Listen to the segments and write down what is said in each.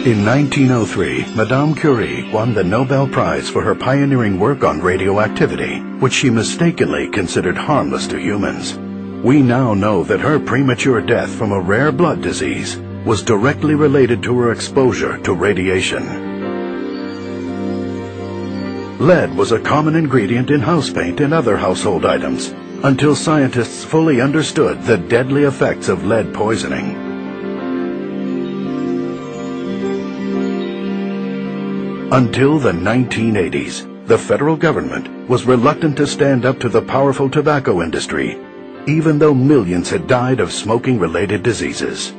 In 1903, Madame Curie won the Nobel Prize for her pioneering work on radioactivity, which she mistakenly considered harmless to humans. We now know that her premature death from a rare blood disease was directly related to her exposure to radiation. Lead was a common ingredient in house paint and other household items, until scientists fully understood the deadly effects of lead poisoning. Until the 1980s, the federal government was reluctant to stand up to the powerful tobacco industry, even though millions had died of smoking-related diseases.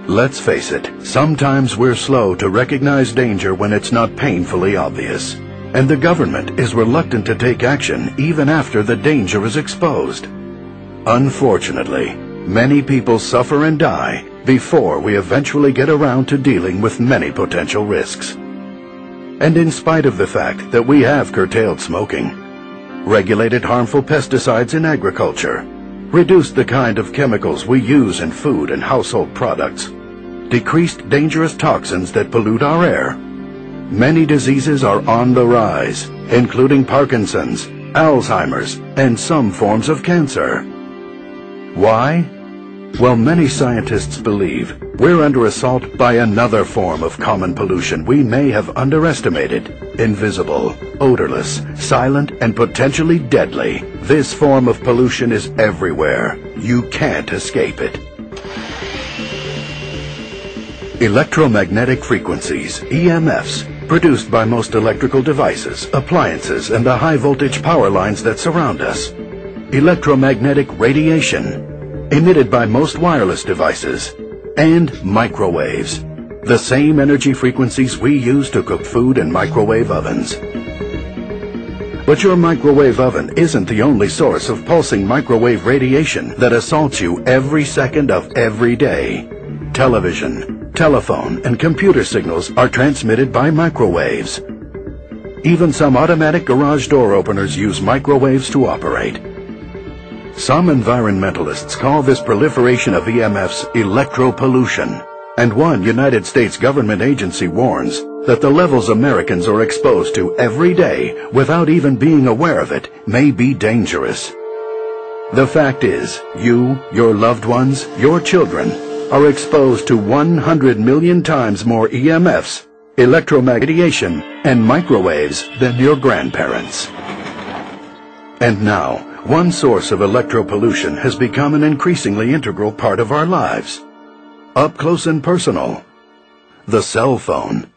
Let's face it, sometimes we're slow to recognize danger when it's not painfully obvious, and the government is reluctant to take action even after the danger is exposed. Unfortunately, many people suffer and die before we eventually get around to dealing with many potential risks. And in spite of the fact that we have curtailed smoking, regulated harmful pesticides in agriculture, reduced the kind of chemicals we use in food and household products, decreased dangerous toxins that pollute our air, many diseases are on the rise, including Parkinson's, Alzheimer's, and some forms of cancer. Why? Well, many scientists believe we're under assault by another form of common pollution we may have underestimated. Invisible, odorless, silent, and potentially deadly. This form of pollution is everywhere. You can't escape it. Electromagnetic frequencies, EMFs, produced by most electrical devices, appliances, and the high-voltage power lines that surround us. Electromagnetic radiation, emitted by most wireless devices, and microwaves, the same energy frequencies we use to cook food in microwave ovens. But your microwave oven isn't the only source of pulsing microwave radiation that assaults you every second of every day. Television, telephone, and computer signals are transmitted by microwaves. Even some automatic garage door openers use microwaves to operate. Some environmentalists call this proliferation of EMFs electropollution, and one United States government agency warns that the levels Americans are exposed to every day without even being aware of it may be dangerous. The fact is, you, your loved ones, your children, are exposed to 100 million times more EMFs, electromagnetic radiation, and microwaves than your grandparents. And now, one source of electropollution has become an increasingly integral part of our lives. Up close and personal. The cell phone.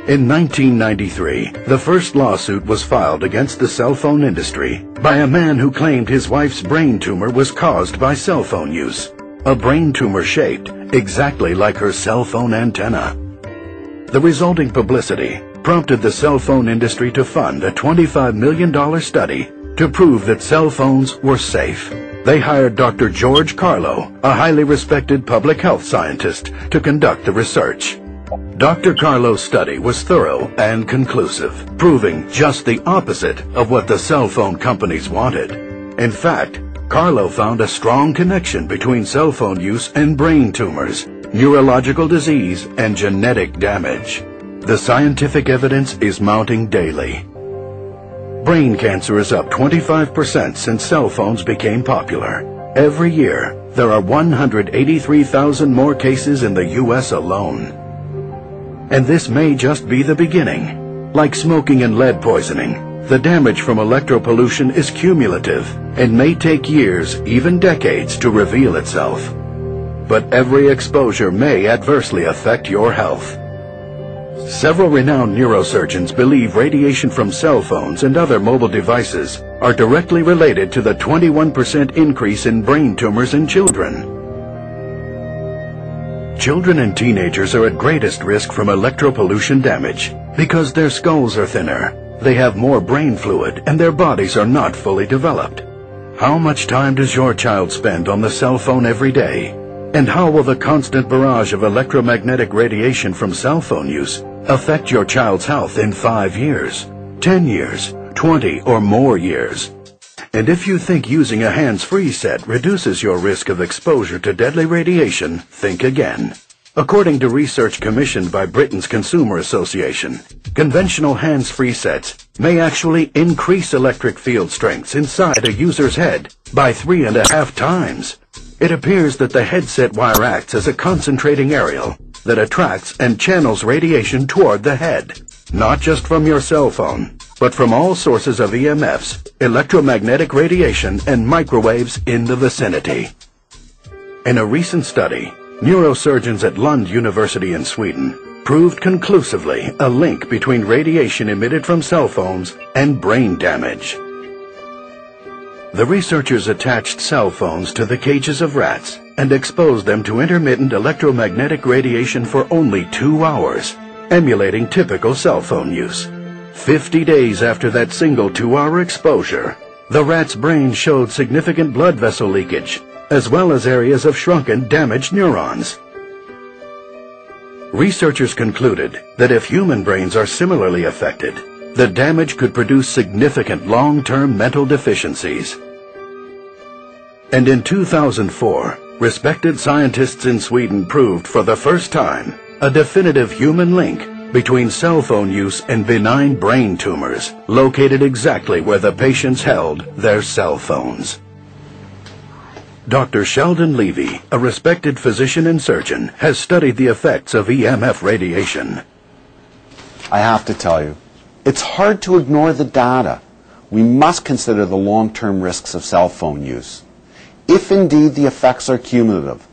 In 1993, the first lawsuit was filed against the cell phone industry by a man who claimed his wife's brain tumor was caused by cell phone use. A brain tumor shaped exactly like her cell phone antenna. The resulting publicity prompted the cell phone industry to fund a $25 million study to prove that cell phones were safe. They hired Dr. George Carlo, a highly respected public health scientist, to conduct the research. Dr. Carlo's study was thorough and conclusive, proving just the opposite of what the cell phone companies wanted. In fact, Carlo found a strong connection between cell phone use and brain tumors, neurological disease, and genetic damage. The scientific evidence is mounting daily. Brain cancer is up 25% since cell phones became popular. Every year, there are 183,000 more cases in the U.S. alone. And this may just be the beginning. Like smoking and lead poisoning, the damage from electropollution is cumulative and may take years, even decades, to reveal itself. But every exposure may adversely affect your health. Several renowned neurosurgeons believe radiation from cell phones and other mobile devices are directly related to the 21% increase in brain tumors in children. Children and teenagers are at greatest risk from electropollution damage because their skulls are thinner, they have more brain fluid, and their bodies are not fully developed. How much time does your child spend on the cell phone every day? And how will the constant barrage of electromagnetic radiation from cell phone use affect your child's health in 5 years, 10 years, 20 or more years? And if you think using a hands-free set reduces your risk of exposure to deadly radiation, think again. According to research commissioned by Britain's Consumer Association, conventional hands-free sets may actually increase electric field strengths inside a user's head by 3.5 times. It appears that the headset wire acts as a concentrating aerial that attracts and channels radiation toward the head, not just from your cell phone, but from all sources of EMFs, electromagnetic radiation, and microwaves in the vicinity. In a recent study, neurosurgeons at Lund University in Sweden proved conclusively a link between radiation emitted from cell phones and brain damage. The researchers attached cell phones to the cages of rats and exposed them to intermittent electromagnetic radiation for only 2 hours, emulating typical cell phone use. 50 days after that single 2-hour exposure, the rat's brain showed significant blood vessel leakage, as well as areas of shrunken, damaged neurons. Researchers concluded that if human brains are similarly affected, the damage could produce significant long-term mental deficiencies. And in 2004, respected scientists in Sweden proved for the first time a definitive human link between cell phone use and benign brain tumors located exactly where the patients held their cell phones. Dr. Sheldon Levy, a respected physician and surgeon, has studied the effects of EMF radiation. I have to tell you, it's hard to ignore the data. We must consider the long-term risks of cell phone use. If indeed the effects are cumulative,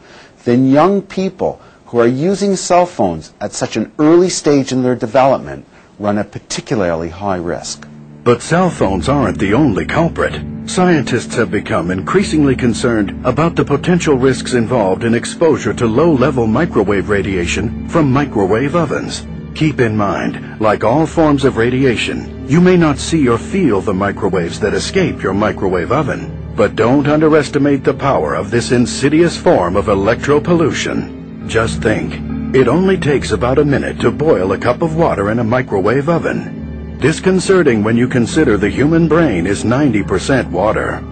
then young people who are using cell phones at such an early stage in their development run a particularly high risk. But cell phones aren't the only culprit. Scientists have become increasingly concerned about the potential risks involved in exposure to low-level microwave radiation from microwave ovens. Keep in mind, like all forms of radiation, you may not see or feel the microwaves that escape your microwave oven. But don't underestimate the power of this insidious form of electropollution. Just think, it only takes about a minute to boil a cup of water in a microwave oven. Disconcerting when you consider the human brain is 90% water.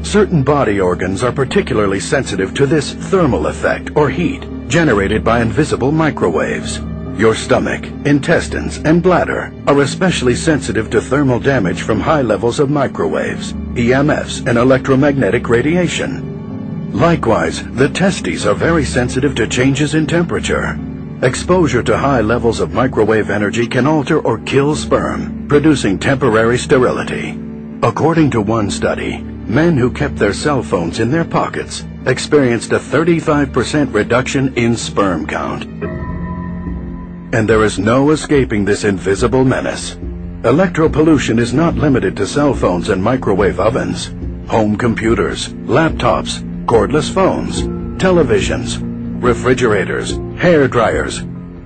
Certain body organs are particularly sensitive to this thermal effect or heat generated by invisible microwaves. Your stomach, intestines, and bladder are especially sensitive to thermal damage from high levels of microwaves, EMFs, and electromagnetic radiation. Likewise, the testes are very sensitive to changes in temperature. Exposure to high levels of microwave energy can alter or kill sperm, producing temporary sterility. According to one study, men who kept their cell phones in their pockets experienced a 35% reduction in sperm count. And there is no escaping this invisible menace. Electropollution is not limited to cell phones and microwave ovens. Home computers, laptops, cordless phones, televisions, refrigerators, hair dryers,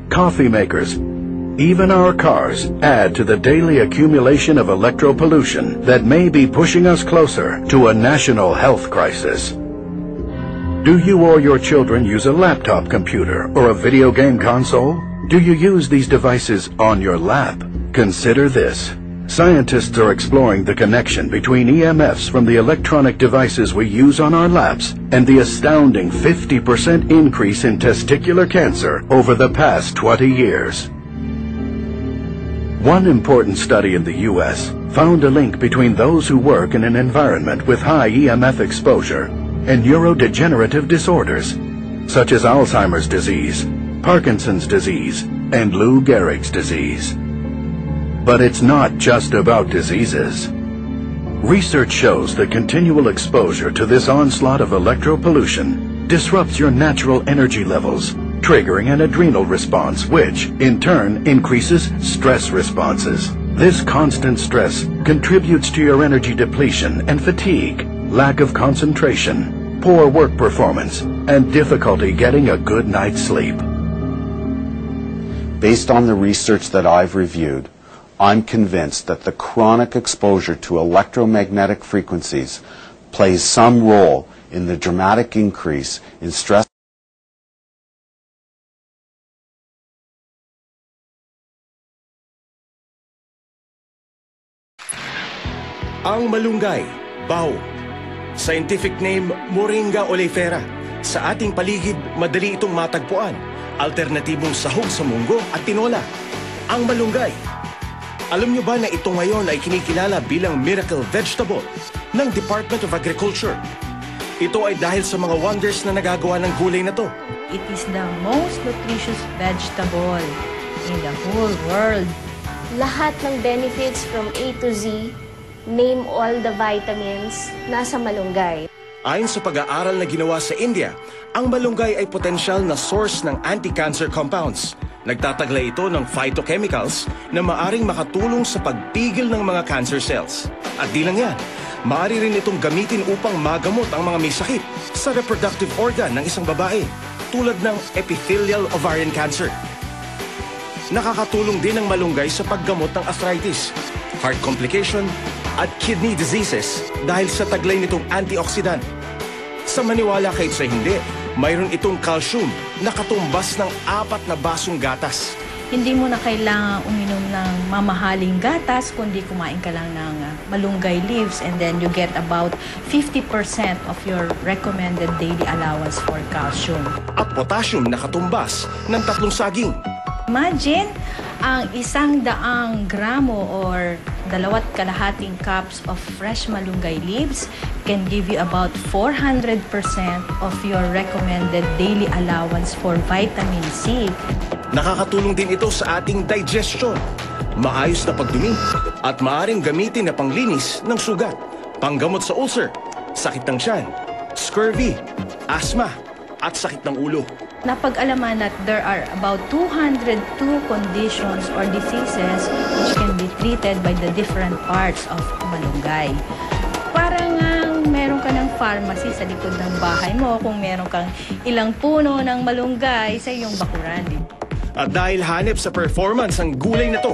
coffee makers, even our cars add to the daily accumulation of electropollution that may be pushing us closer to a national health crisis. Do you or your children use a laptop computer or a video game console? Do you use these devices on your lap? Consider this. Scientists are exploring the connection between EMFs from the electronic devices we use on our laps and the astounding 50% increase in testicular cancer over the past 20 years. One important study in the U.S. found a link between those who work in an environment with high EMF exposure and neurodegenerative disorders, such as Alzheimer's disease, Parkinson's disease, and Lou Gehrig's disease. But it's not just about diseases. Research shows that continual exposure to this onslaught of electropollution disrupts your natural energy levels, triggering an adrenal response which, in turn, increases stress responses. This constant stress contributes to your energy depletion and fatigue, lack of concentration, poor work performance, and difficulty getting a good night's sleep. Based on the research that I've reviewed, I'm convinced that the chronic exposure to electromagnetic frequencies plays some role in the dramatic increase in stress. Ang malunggay, baho. Scientific name, Moringa oleifera. Sa ating paligid, madali itong matagpuan. alternatibong sahog sa munggo at tinola, ang malunggay. Alam nyo ba na ito ngayon ay kinikilala bilang miracle vegetable ng Department of Agriculture? Ito ay dahil sa mga wonders na nagagawa ng gulay na to. It is the most nutritious vegetable in the whole world. Lahat ng benefits from A to Z, name all the vitamins, nasa malunggay. Ayon sa pag-aaral na ginawa sa India, ang malunggay ay potensyal na source ng anti-cancer compounds. Nagtataglay ito ng phytochemicals na maaring makatulong sa pagpigil ng mga cancer cells. At di lang yan, maaari rin itong gamitin upang magamot ang mga may sakit sa reproductive organ ng isang babae, tulad ng epithelial ovarian cancer. Nakakatulong din ang malunggay sa paggamot ng arthritis, heart complication, at kidney diseases dahil sa taglay nitong antioxidant. Sa maniwala kahit sa hindi, mayroon itong calcium na katumbas ng 4 na basong gatas. Hindi mo na kailangan uminom ng mamahaling gatas, kundi kumain ka lang ng malunggay leaves and then you get about 50% of your recommended daily allowance for calcium. At potassium na katumbas ng 3 saging. Imagine, ang 100 gramo or 2.5 cups of fresh malunggay leaves can give you about 400% of your recommended daily allowance for vitamin C. Nakakatulong din ito sa ating digestion, maayos na pagdumi, at maaring gamitin na panglinis ng sugat, panggamot sa ulcer, sakit ng tiyan, scurvy, asthma, at sakit ng ulo. Napag-alaman that there are about 202 conditions or diseases which can be treated by the different parts of malunggay. Parang meron ka ng pharmacy sa likod ng bahay mo kung meron kang ilang puno ng malunggay sa iyong bakuran. At dahil hanep sa performance ang gulay na to,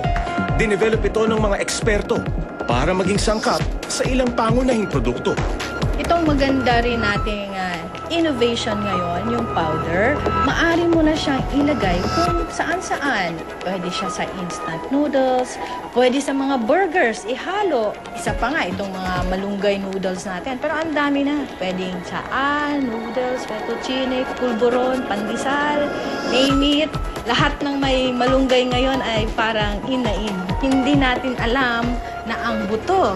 dinevelop ito ng mga eksperto para maging sangkap sa ilang pangunahing produkto. Itong maganda rin nating innovation ngayon, yung powder, maaari mo na siyang ilagay kung saan-saan. Pwede siya sa instant noodles, pwede sa mga burgers, ihalo. Isa pa nga, itong mga malunggay noodles natin. Pero ang dami na. Pwedeng saan, noodles, fettuccine, pulburon, pandesal, name it. Lahat ng may malunggay ngayon ay parang in. Hindi natin alam na ang buto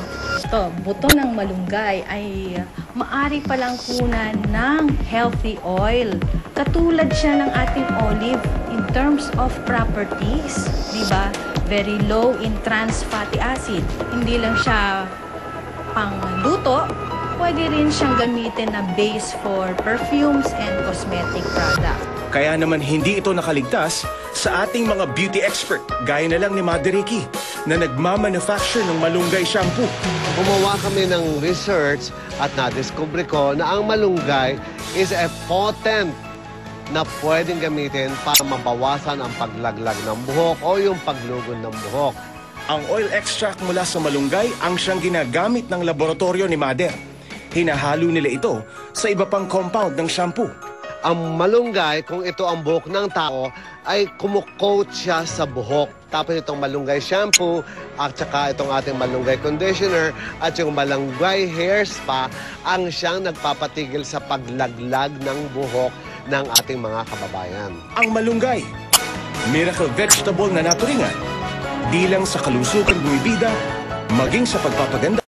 ng malunggay ay maari palang kunan ng healthy oil. Katulad siya ng ating olive in terms of properties, di ba? Very low in trans fatty acid. Hindi lang siya pangluto, pwede rin siyang gamitin na base for perfumes and cosmetic products. Kaya naman hindi ito nakaligtas sa ating mga beauty expert, gaya na lang ni Mother Ricky, na nagmamanufacture ng malunggay shampoo. Gumawa kami ng research at nadiskubre ko na ang malunggay is a potent na pwedeng gamitin para mabawasan ang paglaglag ng buhok o yung paglugod ng buhok. Ang oil extract mula sa malunggay ang siyang ginagamit ng laboratorio ni Mother. Hinahalo nila ito sa iba pang compound ng shampoo. Ang malunggay, kung ito ang buhok ng tao, ay kumukoat siya sa buhok. Tapos itong malunggay shampoo, at saka itong ating malunggay conditioner, at yung malunggay hair spa, ang siyang nagpapatigil sa paglaglag ng buhok ng ating mga kababayan. Ang malunggay, miracle vegetable na naturingan, di lang sa kalusugan bumibida, maging sa pagpapaganda